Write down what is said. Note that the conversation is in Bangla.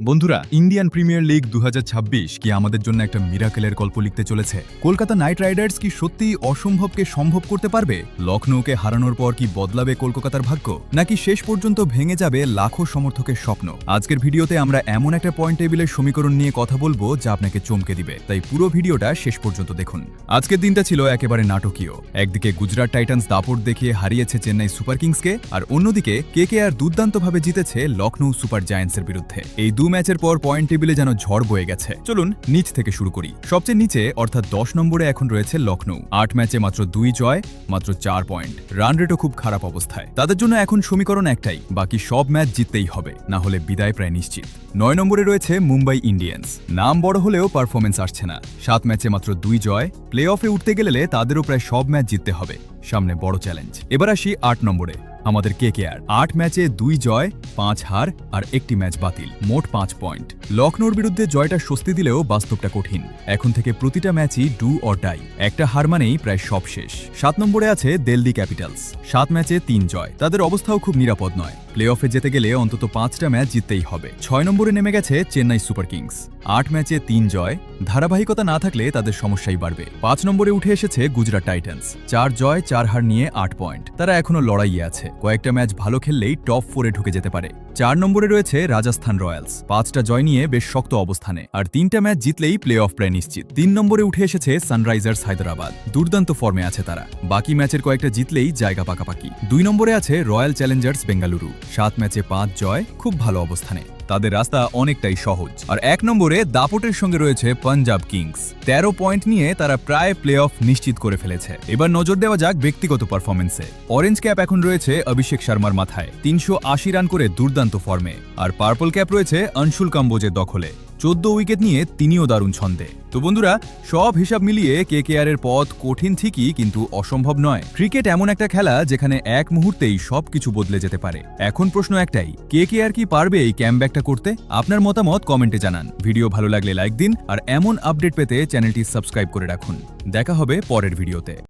বন্ধুরা, ইন্ডিয়ান প্রিমিয়ার লিগ 2026 কি আমাদের জন্য একটা মিরাকেলের গল্প লিখতে চলেছে? কলকাতা নাইট রাইডার্স কি সত্যিই অসম্ভবকে সম্ভব করতে পারবে? লখনৌকে হারানোর পর কি বদলাবে কলকাতার ভাগ্য, নাকি শেষ পর্যন্ত ভেঙে যাবে লাখো সমর্থকের স্বপ্ন? আজকের ভিডিওতে আমরা এমন একটা পয়েন্ট টেবিলের সমীকরণ নিয়ে কথা বলবো যা আপনাকে চমকে দিবে, তাই পুরো ভিডিওটা শেষ পর্যন্ত দেখুন। আজকের দিনটা ছিল একেবারে নাটকীয়। একদিকে গুজরাট টাইটান্স দাপট দেখিয়ে হারিয়েছে চেন্নাই সুপার কিংসকে, আর অন্যদিকে কেকেআর দুর্দান্তভাবে জিতেছে লখনৌ সুপার জায়ান্টসের বিরুদ্ধে। এই ম্যাচের পর পয়েন্ট টেবিলে যেন ঝড় বয়ে গেছে। চলুন নিচ থেকে শুরু করি। সবচেয়ে নিচে অর্থাৎ 10 নম্বরে এখন রয়েছে লখনৌ। 8 ম্যাচে মাত্র 2 জয়, মাত্র 4 পয়েন্ট। রান রেটও খুব খারাপ অবস্থায়। তাদের জন্য এখন সমীকরণ একটাই, বাকি সব ম্যাচ জিততেই হবে, না হলে বিদায় প্রায় নিশ্চিত। 9 নম্বরে রয়েছে মুম্বাই ইন্ডিয়ান্স। নাম বড় হলেও পারফরমেন্স আসছে না। 7 ম্যাচে মাত্র 2 জয়। প্লে অফে উঠতে গেলে তাদেরও প্রায় সব ম্যাচ জিততে হবে। সামনে বড় চ্যালেঞ্জ। এবার আসি 8 নম্বরে, আমাদের কেকেআর। 8 ম্যাচে 2 জয়, 5 হার আর একটি ম্যাচ বাতিল, মোট 5 পয়েন্ট। লখনৌর বিরুদ্ধে জয়টা স্বস্তি দিলেও বাস্তবটা কঠিন। এখন থেকে প্রতিটা ম্যাচই ডু অর ডাই। একটা হার মানেই প্রায় সব শেষ। 7 নম্বরে আছে দিল্লি ক্যাপিটালস। 7 ম্যাচে 3 জয়। তাদের অবস্থাও খুব নিরাপদ নয়। প্লে অফে যেতে গেলে অন্তত 5টা ম্যাচ জিততেই হবে। 6 নম্বরে নেমে গেছে চেন্নাই সুপার কিংস। 8 ম্যাচে 3 জয়। ধারাবাহিকতা না থাকলে তাদের সমস্যাই বাড়বে। 5 নম্বরে উঠে এসেছে গুজরাট টাইটান্স। 4 জয়, 4 হার নিয়ে 8 পয়েন্ট। তারা এখনো লড়াইয়ে আছে। কয়েকটা ম্যাচ ভালো খেললেই টপ 4-এ ঢুকে যেতে পারে। 4 নম্বরে রয়েছে রাজস্থান রয়্যালস। 5টা জয় নিয়ে বেশ শক্ত অবস্থানে, আর 3টা ম্যাচ জিতলেই প্লে অফ প্রায় নিশ্চিত। 3 নম্বরে উঠে এসেছে সানরাইজার্স হায়দ্রাবাদ। দুর্দান্ত ফর্মে আছে তারা। বাকি ম্যাচের কয়েকটা জিতলেই জায়গা পাকাপাকি। 2 নম্বরে আছে রয়্যাল চ্যালেঞ্জার্স বেঙ্গালুরু। 7 ম্যাচে 5 জয়, খুব ভালো অবস্থানে। তাদের রাস্তা অনেকটাই সহজ। আর 1 নম্বরে দাপটের সঙ্গে রয়েছে পাঞ্জাব কিংস। 13 পয়েন্ট নিয়ে তারা প্রায় প্লে অফ নিশ্চিত করে ফেলেছে। এবার নজর দেওয়া যাক ব্যক্তিগত পারফরমেন্সে। অরেঞ্জ ক্যাপ এখন রয়েছে অভিষেক শর্মার মাথায়। 380 রান করে দুর্দান্ত ফর্মে। আর পার্পল ক্যাপ রয়েছে অংশুল কাম্বোজের দখলে। 14 উইকেট নিয়ে তিনিও দারুণ ছন্দে। তো বন্ধুরা, সব হিসাব মিলিয়ে কেকেআর এর পথ কঠিন ঠিকই, কিন্তু অসম্ভব নয়। ক্রিকেট এমন একটা খেলা যেখানে এক মুহূর্তেই সবকিছু বদলে যেতে পারে। এখন প্রশ্ন একটাই, কেকেআর কি পারবে এই ক্যামব্যাকটা করতে? আপনার মতামত কমেন্টে জানান। ভিডিও ভালো লাগলে লাইক দিন, আর এমন আপডেট পেতে চ্যানেলটি সাবস্ক্রাইব করে রাখুন। দেখা হবে পরের ভিডিওতে।